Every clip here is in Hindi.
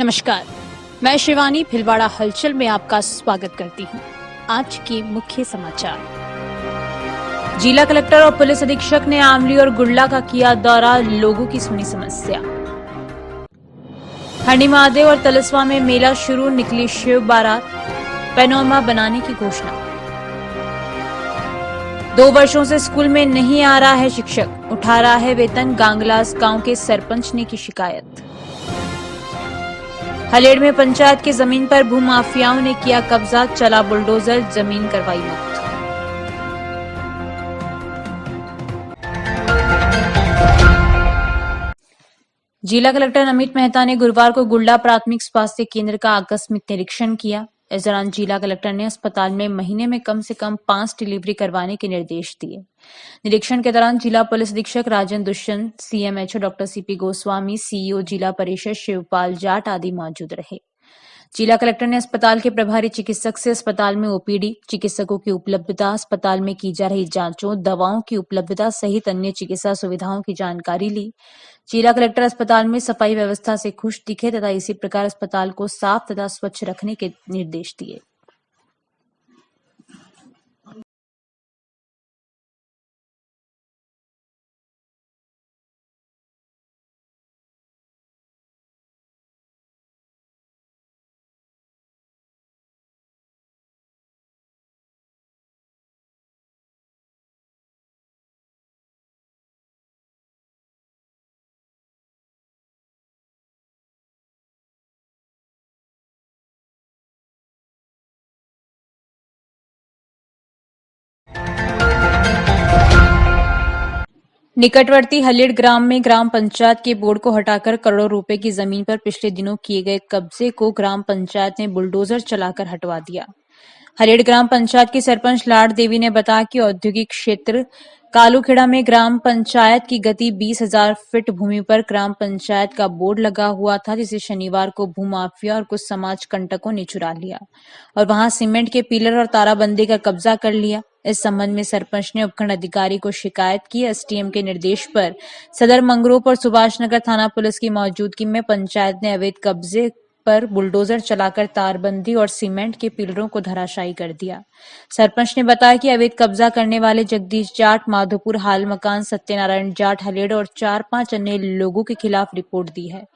नमस्कार, मैं शिवानी भिलवाड़ा हलचल में आपका स्वागत करती हूँ। आज के मुख्य समाचार। जिला कलेक्टर और पुलिस अधीक्षक ने आमली और गुड़ला का किया दौरा, लोगों की सुनी समस्या। हंडी महादेव और तलस्वा में मेला शुरू, निकली शिव बारात, पैनोरमा बनाने की घोषणा। 2 वर्षों से स्कूल में नहीं आ रहा है शिक्षक, उठा रहा है वेतन, गांगलास गांव के सरपंच ने की शिकायत। हलेड़ में पंचायत की जमीन पर भूमाफियाओं ने किया कब्जा, चला बुलडोजर, जमीन करवाई मुक्त। जिला कलेक्टर अमित मेहता ने गुरुवार को गुड़ला प्राथमिक स्वास्थ्य केंद्र का आकस्मिक निरीक्षण किया। इस दौरान जिला कलेक्टर ने अस्पताल में महीने में कम से कम 5 डिलीवरी करवाने के निर्देश दिए। निरीक्षण के दौरान जिला पुलिस अधीक्षक Rajan Dushyant, CMHO doctor CP Goswami, CEO जिला परिषद शिवपाल जाट आदि मौजूद रहे। जिला कलेक्टर ने अस्पताल के प्रभारी चिकित्सक से अस्पताल में ओपीडी, चिकित्सकों की उपलब्धता, अस्पताल में की जा रही जांचों, दवाओं की उपलब्धता सहित अन्य चिकित्सा सुविधाओं की जानकारी ली। जिला कलेक्टर अस्पताल में सफाई व्यवस्था से खुश दिखे तथा इसी प्रकार अस्पताल को साफ तथा स्वच्छ रखने के निर्देश दिए। निकटवर्ती हलेड़ ग्राम में ग्राम पंचायत के बोर्ड को हटाकर करोड़ों रुपए की जमीन पर पिछले दिनों किए गए कब्जे को ग्राम पंचायत ने बुलडोजर चलाकर हटवा दिया। हलेड़ ग्राम पंचायत की सरपंच लाड देवी ने बताया कि औद्योगिक क्षेत्र कालूखेड़ा में ग्राम पंचायत की गति 20,000 फीट भूमि पर ग्राम पंचायत का बोर्ड लगा हुआ था, जिसे शनिवार को भूमाफिया और कुछ समाज कंटकों ने चुरा लिया और वहां सीमेंट के पिलर और ताराबंदी का कब्जा कर लिया। इस संबंध में सरपंच ने उपखंड अधिकारी को शिकायत की। एसडीएम के निर्देश पर सदर मंगरूप और सुभाष नगर थाना पुलिस की मौजूदगी में पंचायत ने अवैध कब्जे पर बुलडोजर चलाकर तारबंदी और सीमेंट के पिलरों को धराशायी कर दिया। सरपंच ने बताया कि अवैध कब्जा करने वाले जगदीश जाट, माधोपुर हाल मकान, सत्यनारायण जाट हलेड़ और 4-5 अन्य लोगों के खिलाफ रिपोर्ट दी है।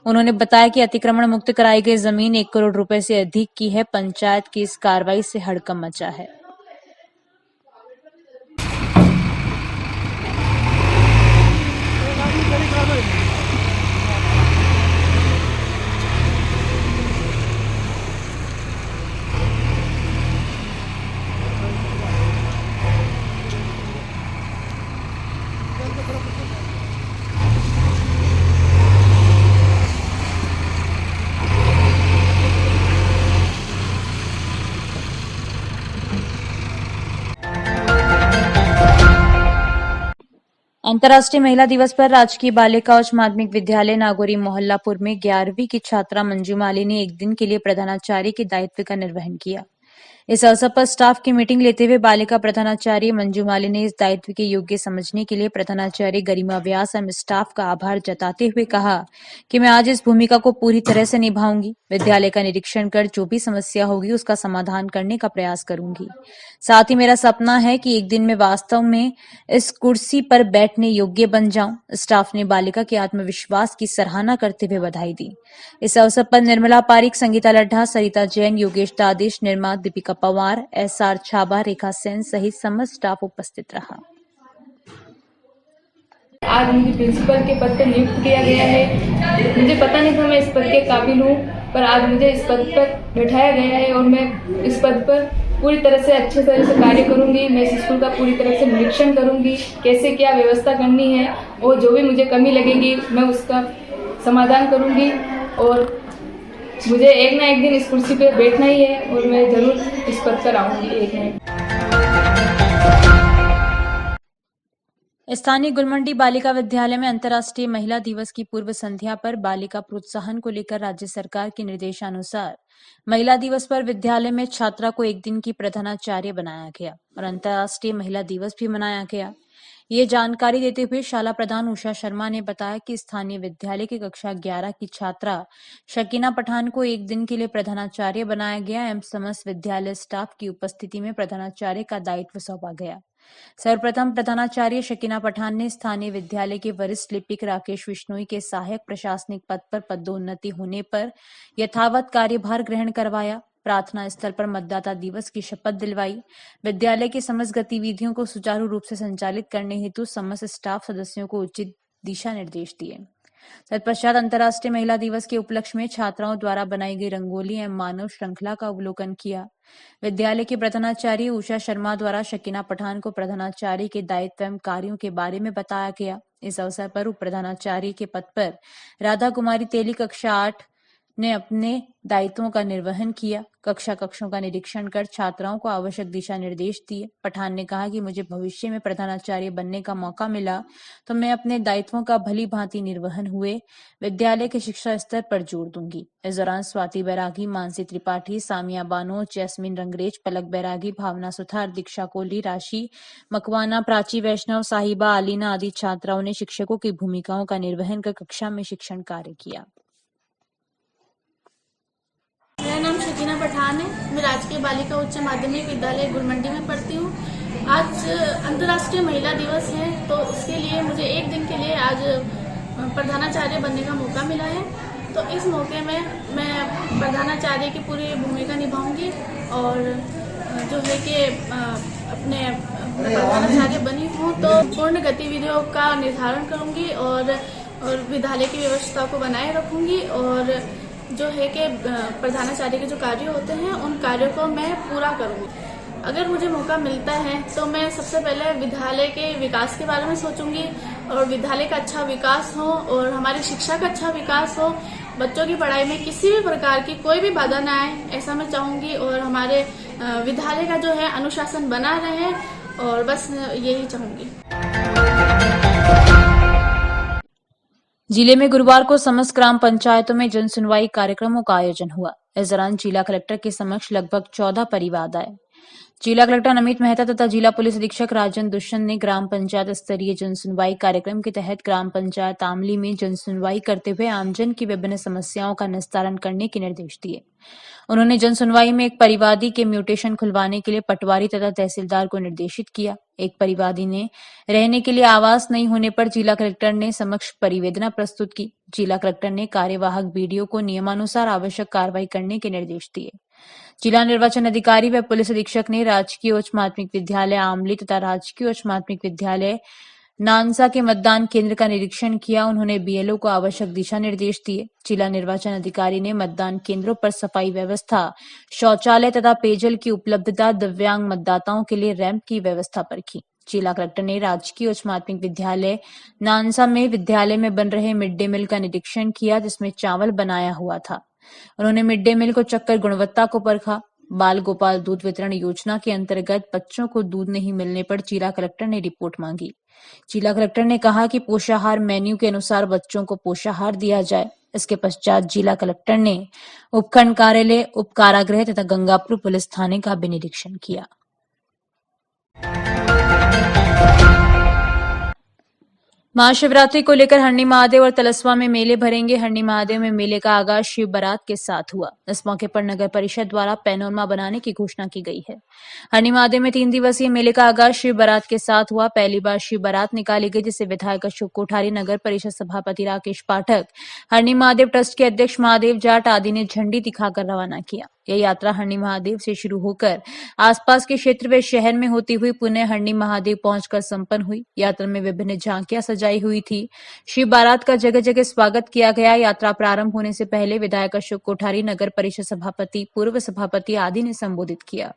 उन्होंने बताया कि अतिक्रमण मुक्त कराई गई जमीन 1 करोड़ रुपए से अधिक की है। पंचायत की इस कार्रवाई से हड़कंप मचा है। अंतर्राष्ट्रीय महिला दिवस पर राजकीय बालिका उच्च माध्यमिक विद्यालय नागौरी मोहल्लापुर में 11वीं की छात्रा मंजू माली ने एक दिन के लिए प्रधानाचार्य के दायित्व का निर्वहन किया। इस अवसर पर स्टाफ की मीटिंग लेते हुए बालिका प्रधानाचार्य मंजू माली ने इस दायित्व के योग्य समझने के लिए प्रधानाचार्य गरिमा व्यास एवं स्टाफ का आभार जताते हुए कहा कि मैं आज इस भूमिका को पूरी तरह से निभाऊंगी। विद्यालय का निरीक्षण कर जो भी समस्या होगी उसका समाधान करने का प्रयास करूंगी। साथ ही मेरा सपना है कि एक दिन मैं वास्तव में इस कुर्सी पर बैठने योग्य बन जाऊं। स्टाफ ने बालिका के आत्मविश्वास की सराहना करते हुए बधाई दी। इस अवसर पर निर्मला पारिक, संगीता लड्ढा, सरिता जैन, योगेश दादिश, निर्मा, दीपिका पवार, एसआर छाबा, रेखा सेन सहित समस्त स्टाफ उपस्थित रहा। आज मुझे प्रिंसिपल के पद पर नियुक्त किया गया है। मुझे पता नहीं था मैं इस पद के काबिल हूँ, पर आज मुझे इस पद पर बैठाया गया है और मैं इस पद पर पूरी तरह से अच्छे तरह से कार्य करूँगी। मैं इस स्कूल का पूरी तरह से निरीक्षण करूँगी, कैसे क्या व्यवस्था करनी है और जो भी मुझे कमी लगेगी मैं उसका समाधान करूँगी। और मुझे एक ना एक दिन इस कुर्सी पे बैठना ही है और मैं जरूर इस पद पर आऊँगी एक ना एक। स्थानीय गुलमंडी बालिका विद्यालय में अंतर्राष्ट्रीय महिला दिवस की पूर्व संध्या पर बालिका प्रोत्साहन को लेकर राज्य सरकार के निर्देशानुसार महिला दिवस पर विद्यालय में छात्रा को एक दिन की प्रधानाचार्य बनाया गया और अंतर्राष्ट्रीय महिला दिवस भी मनाया गया। ये जानकारी देते हुए शाला प्रधान उषा शर्मा ने बताया कि स्थानीय विद्यालय की कक्षा 11 की छात्रा शकीना पठान को एक दिन के लिए प्रधानाचार्य बनाया गया एवं समस्त विद्यालय स्टाफ की उपस्थिति में प्रधानाचार्य का दायित्व सौंपा गया। सर्वप्रथम प्रधानाचार्य शकीना पठान ने स्थानीय विद्यालय के वरिष्ठ लिपिक राकेश विश्नोई के सहायक प्रशासनिक पद पर पदोन्नति होने पर यथावत कार्यभार ग्रहण करवाया। प्रार्थना स्थल पर मतदाता दिवस की शपथ दिलवाई। विद्यालय की समस्त गतिविधियों को सुचारू रूप से संचालित करने हेतु समस्त स्टाफ सदस्यों को उचित दिशा निर्देश दिए। तत्पश्चात अंतर्राष्ट्रीय महिला दिवस के उपलक्ष्य में छात्राओं द्वारा बनाई गई रंगोली एवं मानव श्रृंखला का अवलोकन किया। विद्यालय की प्रधानाचार्य उषा शर्मा द्वारा शकीना पठान को प्रधानाचार्य के दायित्व एवं कार्यों के बारे में बताया गया। इस अवसर पर उप प्रधानाचार्य के पद पर राधा कुमारी तेली कक्षा 8 ने अपने दायित्वों का निर्वहन किया। कक्षों का निरीक्षण कर छात्राओं को आवश्यक दिशा निर्देश दिए। पठान ने कहा कि मुझे भविष्य में प्रधानाचार्य बनने का मौका मिला तो मैं अपने दायित्वों का भली भांति निर्वहन हुए विद्यालय के शिक्षा स्तर पर जोर दूंगी। इस दौरान स्वाति बैरागी, मानसी त्रिपाठी, सामिया बानो, जैस्मिन रंगरेज, पलक बैरागी, भावना सुथार, दीक्षा कोहली, राशि मकवाना, प्राची वैष्णव, साहिबा, आलीना आदि छात्राओं ने शिक्षकों की भूमिकाओं का निर्वहन कर कक्षा में शिक्षण कार्य किया। मेरा नाम शकीना पठान है। मैं राजकीय बालिका उच्च माध्यमिक विद्यालय गुरमंडी में पढ़ती हूँ। आज अंतर्राष्ट्रीय महिला दिवस है तो उसके लिए मुझे एक दिन के लिए आज प्रधानाचार्य बनने का मौका मिला है। तो इस मौके में मैं प्रधानाचार्य की पूरी भूमिका निभाऊंगी और जो है कि अपने प्रधानाचार्य बनी हूँ तो पूर्ण गतिविधियों का निर्धारण करूँगी और विद्यालय की व्यवस्था को बनाए रखूँगी और जो है कि प्रधानाचार्य के जो कार्य होते हैं उन कार्यों को मैं पूरा करूँगी। अगर मुझे मौका मिलता है तो मैं सबसे पहले विद्यालय के विकास के बारे में सोचूंगी और विद्यालय का अच्छा विकास हो और हमारी शिक्षा का अच्छा विकास हो। बच्चों की पढ़ाई में किसी भी प्रकार की कोई भी बाधा न आए ऐसा मैं चाहूँगी और हमारे विद्यालय का जो है अनुशासन बना रहे और बस यही चाहूँगी। जिले में गुरुवार को समस्त ग्राम पंचायतों में जन सुनवाई कार्यक्रमों का आयोजन हुआ। इस दौरान जिला कलेक्टर के समक्ष लगभग 14 परिवाद आए। जिला कलेक्टर नमित मेहता तथा जिला पुलिस अधीक्षक राजन दुष्यंत ने ग्राम पंचायत स्तरीय जन सुनवाई कार्यक्रम के तहत ग्राम पंचायत आमली में जन सुनवाई करते हुए आमजन की विभिन्न समस्याओं का निस्तारण करने के निर्देश दिए। उन्होंने जन सुनवाई में एक परिवादी के म्यूटेशन खुलवाने के लिए पटवारी तथा तहसीलदार को निर्देशित किया। एक परिवादी ने रहने के लिए आवास नहीं होने पर जिला कलेक्टर ने समक्ष परिवेदना प्रस्तुत की। जिला कलेक्टर ने कार्यवाहक बीडीओ को नियमानुसार आवश्यक कार्रवाई करने के निर्देश दिए। जिला निर्वाचन अधिकारी व पुलिस अधीक्षक ने राजकीय उच्च माध्यमिक विद्यालय आमली तथा राजकीय उच्च माध्यमिक विद्यालय नानसा के मतदान केंद्र का निरीक्षण किया। उन्होंने बीएलओ को आवश्यक दिशा निर्देश दिए। जिला निर्वाचन अधिकारी ने मतदान केंद्रों पर सफाई व्यवस्था, शौचालय तथा पेयजल की उपलब्धता, दिव्यांग मतदाताओं के लिए रैंप की व्यवस्था परखी। जिला कलेक्टर ने राजकीय उच्च माध्यमिक विद्यालय नानसा में विद्यालय में बन रहे मिड डे मील का निरीक्षण किया जिसमें चावल बनाया हुआ था। उन्होंने मिड डे मील को चक्कर गुणवत्ता को परखा। बाल गोपाल दूध वितरण योजना के अंतर्गत बच्चों को दूध नहीं मिलने पर जिला कलेक्टर ने रिपोर्ट मांगी। जिला कलेक्टर ने कहा कि पोषाहार मेन्यू के अनुसार बच्चों को पोषाहार दिया जाए। इसके पश्चात जिला कलेक्टर ने उपखंड कार्यालय, उप कारागृह तथा गंगापुर पुलिस थाने का भी निरीक्षण किया। महाशिवरात्रि को लेकर हरणी महादेव और तलस्वा में मेले भरेंगे। हरणी महादेव में मेले का आगाज शिव बारात के साथ हुआ। इस मौके पर नगर परिषद द्वारा पैनोरमा बनाने की घोषणा की गई है। हरणी महादेव में 3 दिवसीय मेले का आगाज शिव बारात के साथ हुआ। पहली बार शिव बारात निकाली गई जिसे विधायक अशोक कोठारी, नगर परिषद सभापति राकेश पाठक, हरणी महादेव ट्रस्ट के अध्यक्ष महादेव जाट आदि ने झंडी दिखाकर रवाना किया। यह यात्रा हरणी महादेव से शुरू होकर आसपास के क्षेत्र व शहर में होती हुई पुनः हरणी महादेव पहुंचकर संपन्न हुई। यात्रा में विभिन्न झांकियां सजाई हुई थी। शिव बारात का जगह जगह स्वागत किया गया। यात्रा प्रारंभ होने से पहले विधायक अशोक कोठारी, नगर परिषद सभापति, पूर्व सभापति आदि ने संबोधित किया।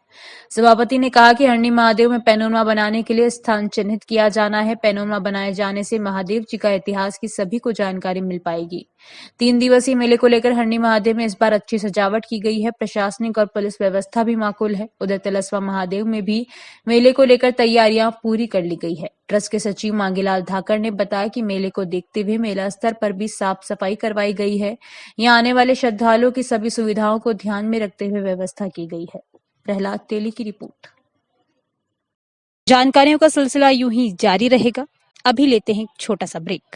सभापति ने कहा कि हरणी महादेव में पैनोरमा बनाने के लिए स्थान चिन्हित किया जाना है। पैनोरमा बनाए जाने से महादेव जी का इतिहास की सभी को जानकारी मिल पाएगी। 3 दिवसीय मेले को लेकर हरणी महादेव में इस बार अच्छी सजावट की गई है। प्रशासनिक और पुलिस व्यवस्था भी माकूल है। उधर तलस्वा महादेव में भी मेले को लेकर तैयारियां पूरी कर ली गई है। ट्रस्ट के सचिव मांगीलाल धाकर ने बताया कि मेले को देखते हुए मेला स्तर पर भी साफ सफाई करवाई गई है। यहां आने वाले श्रद्धालुओं की सभी सुविधाओं को ध्यान में रखते हुए व्यवस्था की गई है। प्रहलाद तेली की रिपोर्ट। जानकारियों का सिलसिला यूं ही जारी रहेगा। अभी लेते हैं एक छोटा सा ब्रेक।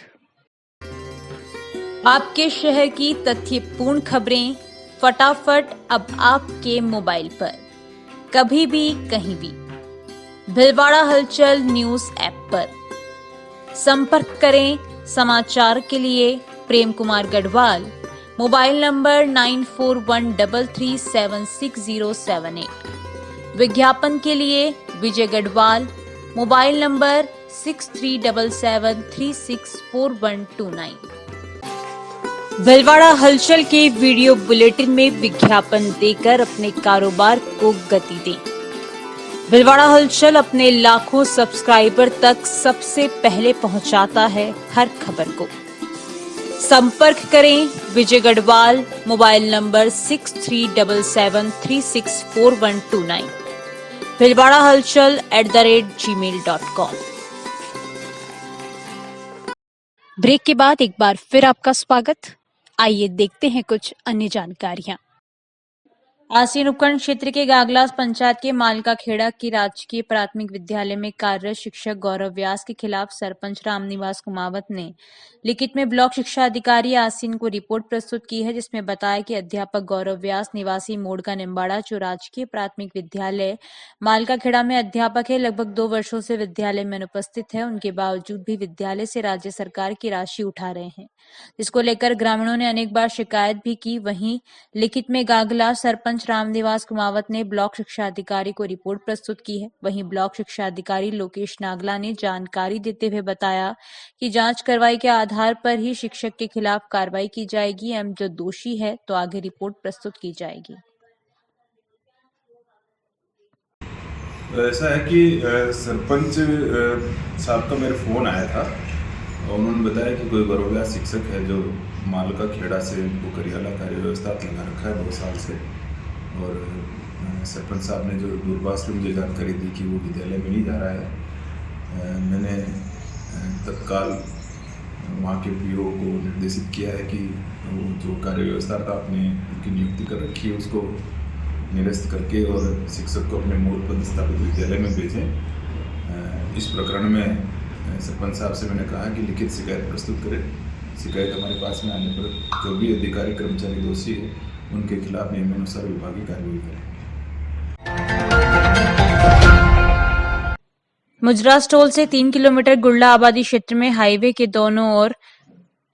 आपके शहर की तथ्यपूर्ण खबरें फटाफट अब आपके मोबाइल पर, कभी भी कहीं भी। भीलवाड़ा हलचल न्यूज ऐप पर संपर्क करें समाचार के लिए प्रेम कुमार गढ़वाल, मोबाइल नंबर 9413376078। विज्ञापन के लिए विजय गढ़वाल, मोबाइल नंबर 6377364129। भीलवाड़ा हलचल के वीडियो बुलेटिन में विज्ञापन देकर अपने कारोबार को गति दें। भीलवाड़ा हलचल अपने लाखों सब्सक्राइबर तक सबसे पहले पहुंचाता है हर खबर को। संपर्क करें विजय गढ़वाल, मोबाइल नंबर 6377364129। भीलवाड़ा हलचल @gmail.com। ब्रेक के बाद एक बार फिर आपका स्वागत। आइए देखते हैं कुछ अन्य जानकारियां। आसीन उपखंड क्षेत्र के गागलास पंचायत के मालका खेड़ा की राजकीय प्राथमिक विद्यालय में कार्यरत शिक्षक गौरव व्यास के खिलाफ सरपंच रामनिवास कुमावत ने लिखित में ब्लॉक शिक्षा अधिकारी आसीन को रिपोर्ट प्रस्तुत की है, जिसमें बताया कि अध्यापक गौरव व्यास निवासी मोड़का निम्बाड़ा जो राजकीय प्राथमिक विद्यालय मालका खेड़ा में अध्यापक है, लगभग 2 वर्षों से विद्यालय में अनुपस्थित है। उनके बावजूद भी विद्यालय से राज्य सरकार की राशि उठा रहे हैं, जिसको लेकर ग्रामीणों ने अनेक बार शिकायत भी की। वहीं लिखित में गागलास सरपंच रामनिवास कुमावत ने ब्लॉक शिक्षा अधिकारी को रिपोर्ट प्रस्तुत की है। वहीं ब्लॉक शिक्षा अधिकारी लोकेश नागला ने जानकारी देते हुए बताया कि जांच कार्रवाई के आधार पर ही शिक्षक के खिलाफ कार्रवाई की जाएगी एवं जो दोषी है तो आगे रिपोर्ट प्रस्तुत की जाएगी। ऐसा है कि सरपंच साहब का मेरे फ़ोन आया था और उन्होंने बताया कि कोई गौरव व्यास शिक्षक है जो मालका खेड़ा से बुकरियाला कार्य व्यवस्था लगा रखा है 2 साल से। और सरपंच साहब ने जो दूरभाष से मुझे जानकारी दी कि वो विद्यालय में नहीं जा रहा है, मैंने तत्काल वहाँ के पीओ को निर्देशित किया है कि वो जो कार्य व्यवस्था था आपने उनकी नियुक्ति कर रखी है उसको निरस्त करके और शिक्षक को अपने मूल पद स्थापित विद्यालय में भेजें। इस प्रकरण में सरपंच साहब से मैंने कहा कि लिखित शिकायत प्रस्तुत करें। शिकायत हमारे पास में आने पर जो भी अधिकारी कर्मचारी दोषी है उनके खिलाफ नियमानुसार विभागीय कार्रवाई करें। मुजरा स्टोल से 3 किलोमीटर गुड़ला आबादी क्षेत्र में हाईवे के दोनों ओर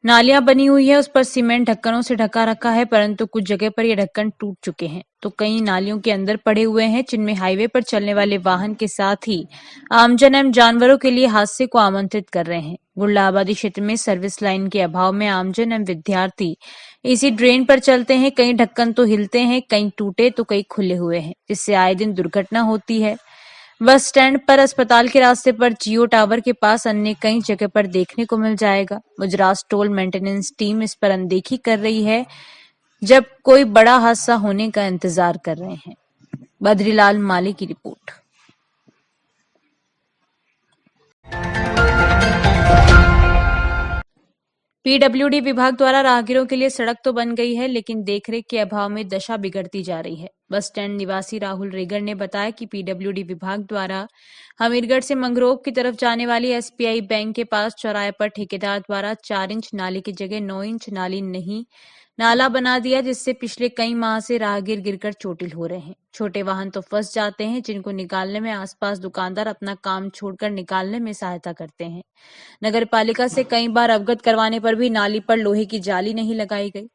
नालियां बनी हुई है। उस पर सीमेंट ढक्कनों से ढका रखा है, परंतु कुछ जगह पर ये ढक्कन टूट चुके हैं तो कई नालियों के अंदर पड़े हुए हैं, जिनमें हाईवे पर चलने वाले वाहन के साथ ही आमजन एवं जानवरों के लिए हादसे को आमंत्रित कर रहे हैं। गुड़ला आबादी क्षेत्र में सर्विस लाइन के अभाव में आमजन एवं विद्यार्थी इसी ड्रेन पर चलते हैं। कई ढक्कन तो हिलते हैं, कई टूटे तो कई खुले हुए हैं, जिससे आए दिन दुर्घटना होती है। बस स्टैंड पर, अस्पताल के रास्ते पर, जियो टावर के पास अन्य कई जगह पर देखने को मिल जाएगा। मुजरास टोल मेंटेनेंस टीम इस पर अनदेखी कर रही है, जब कोई बड़ा हादसा होने का इंतजार कर रहे हैं। बद्रीलाल माली की रिपोर्ट। पीडब्ल्यूडी विभाग द्वारा राहगीरों के लिए सड़क तो बन गई है, लेकिन देखरेख के अभाव में दशा बिगड़ती जा रही है। बस स्टैंड निवासी राहुल रेगर ने बताया कि पीडब्ल्यूडी विभाग द्वारा हमीरगढ़ से मंगरोब की तरफ जाने वाली एसबीआई बैंक के पास चौराहे पर ठेकेदार द्वारा 4 इंच नाली की जगह 9 इंच नाला बना दिया, जिससे पिछले कई माह से राहगीर गिरकर चोटिल हो रहे हैं। छोटे वाहन तो फंस जाते हैं, जिनको निकालने में आसपास दुकानदार अपना काम छोड़कर निकालने में सहायता करते हैं। नगर पालिका से कई बार अवगत करवाने पर भी नाली पर लोहे की जाली नहीं लगाई गई।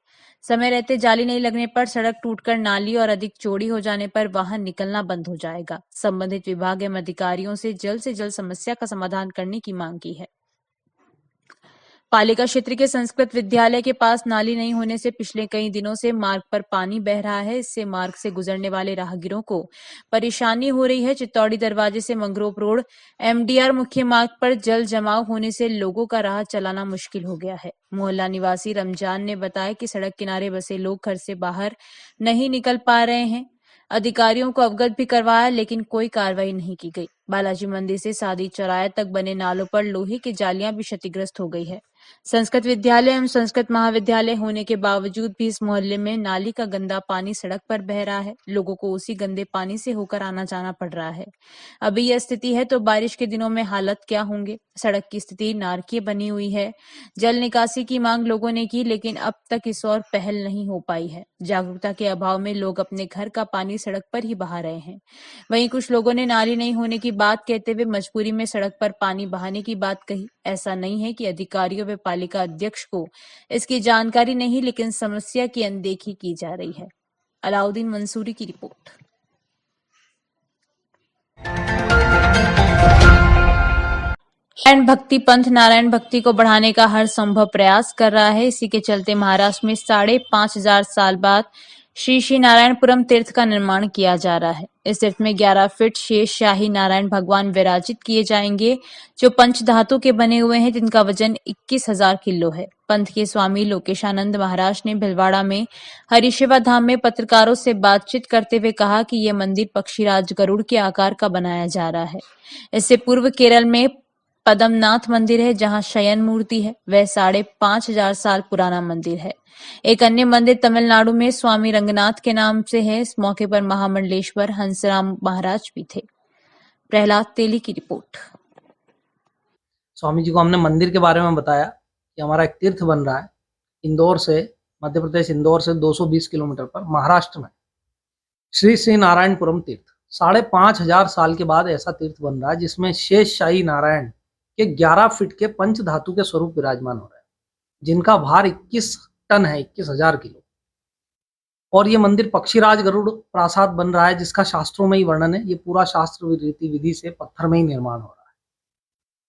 समय रहते जाली नहीं लगने पर सड़क टूटकर नाली और अधिक चौड़ी हो जाने पर वाहन निकलना बंद हो जाएगा। संबंधित विभाग एवं अधिकारियों से जल्द समस्या का समाधान करने की मांग की है। पालिका क्षेत्र के संस्कृत विद्यालय के पास नाली नहीं होने से पिछले कई दिनों से मार्ग पर पानी बह रहा है। इससे मार्ग से गुजरने वाले राहगीरों को परेशानी हो रही है। चित्तौड़ी दरवाजे से मंगरोप रोड एमडीआर मुख्य मार्ग पर जल जमाव होने से लोगों का राह चलाना मुश्किल हो गया है। मोहल्ला निवासी रमजान ने बताया कि सड़क किनारे बसे लोग घर से बाहर नहीं निकल पा रहे हैं। अधिकारियों को अवगत भी करवाया, लेकिन कोई कार्रवाई नहीं की गई। बालाजी मंदिर से सादी चौराहे तक बने नालों पर लोहे की जालियां भी क्षतिग्रस्त हो गई है। संस्कृत विद्यालय एवं संस्कृत महाविद्यालय होने के बावजूद भी इस मोहल्ले में नाली का गंदा पानी सड़क पर बह रहा है। लोगों को उसी गंदे पानी से होकर आना जाना पड़ रहा है। अभी यह स्थिति है तो बारिश के दिनों में हालत क्या होंगे। सड़क की स्थिति नारकीय बनी हुई है। जल निकासी की मांग लोगों ने की, लेकिन अब तक इस ओर पहल नहीं हो पाई है। जागरूकता के अभाव में लोग अपने घर का पानी सड़क पर ही बहा रहे हैं। वहीं कुछ लोगों ने नाली नहीं होने की बात कहते हुए मजबूरी में सड़क पर पानी बहाने की बात कही। ऐसा नहीं है कि अधिकारियों व पालिका अध्यक्ष को इसकी जानकारी नहीं, लेकिन समस्या की अनदेखी की जा रही है। अलाउद्दीन मंसूरी की रिपोर्ट। नारायण भक्ति पंथ नारायण भक्ति को बढ़ाने का हर संभव प्रयास कर रहा है। इसी के चलते महाराष्ट्र में 5,500 साल बाद श्री नारायणपुरम तीर्थ का निर्माण किया जा रहा है। इस तीर्थ में 11 फीट शेष शाही नारायण भगवान विराजित किए जाएंगे, जो पंच धातु के बने हुए हैं, जिनका वजन 21,000 किलो है। पंथ के स्वामी लोकेशानंद महाराज ने भिलवाड़ा में हरिशिवा धाम में पत्रकारों से बातचीत करते हुए कहा कि यह मंदिर पक्षीराज गरुड़ के आकार का बनाया जा रहा है। इससे पूर्व केरल में पद्मनाथ मंदिर है, जहां शयन मूर्ति है। वह 5,500 साल पुराना मंदिर है। एक अन्य मंदिर तमिलनाडु में स्वामी रंगनाथ के नाम से है। इस मौके पर महामंडलेश्वर हंसराम महाराज भी थे। प्रहलाद तेली की रिपोर्ट। स्वामी जी को हमने मंदिर के बारे में बताया कि हमारा एक तीर्थ बन रहा है इंदौर से, मध्य प्रदेश इंदौर से 220 किलोमीटर पर महाराष्ट्र में श्री नारायणपुरम तीर्थ। 5,500 साल के बाद ऐसा तीर्थ बन रहा है जिसमें शेष शाही नारायण के 11 फीट के पंच धातु के स्वरूप विराजमान हो रहे हैं, जिनका भार 21 टन है, 21,000 किलो। और ये मंदिर पक्षीराज गरुड़ प्रासाद बन रहा है, जिसका शास्त्रों में ही वर्णन है। ये पूरा शास्त्र रीति विधि से पत्थर में ही निर्माण हो रहा है।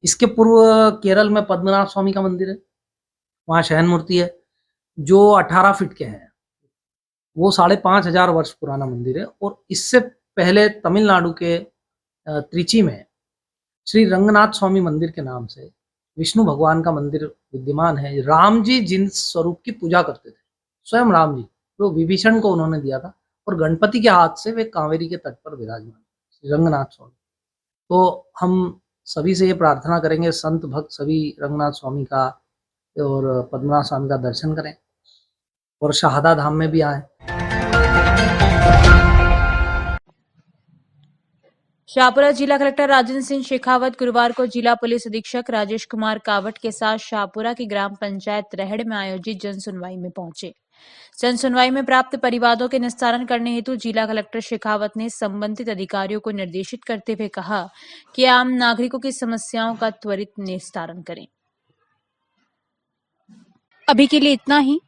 इसके पूर्व केरल में पद्मनाभ स्वामी का मंदिर है, वहाँ शयन मूर्ति है जो 18 फीट के हैं। वो 5,500 वर्ष पुराना मंदिर है। और इससे पहले तमिलनाडु के त्रिची में श्री रंगनाथ स्वामी मंदिर के नाम से विष्णु भगवान का मंदिर विद्यमान है। राम जी जिन स्वरूप की पूजा करते थे, स्वयं राम जी, वो विभीषण को उन्होंने दिया था, और गणपति के हाथ से वे कावेरी के तट पर विराजमान श्री रंगनाथ स्वामी। तो हम सभी से ये प्रार्थना करेंगे, संत भक्त सभी रंगनाथ स्वामी का और पद्मनाभ स्वामी का दर्शन करें और शहादा धाम में भी आए। शाहपुरा जिला कलेक्टर राजेंद्र सिंह शेखावत गुरुवार को जिला पुलिस अधीक्षक राजेश कुमार कावट के साथ शाहपुरा की ग्राम पंचायत रहड़ में आयोजित जन सुनवाई में पहुंचे। जन सुनवाई में प्राप्त परिवादों के निस्तारण करने हेतु जिला कलेक्टर शेखावत ने संबंधित अधिकारियों को निर्देशित करते हुए कहा कि आम नागरिकों की समस्याओं का त्वरित निस्तारण करें। अभी के लिए इतना ही।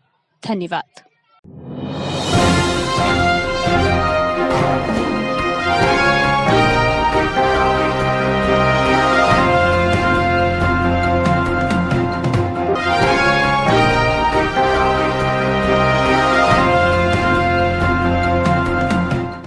धन्यवाद।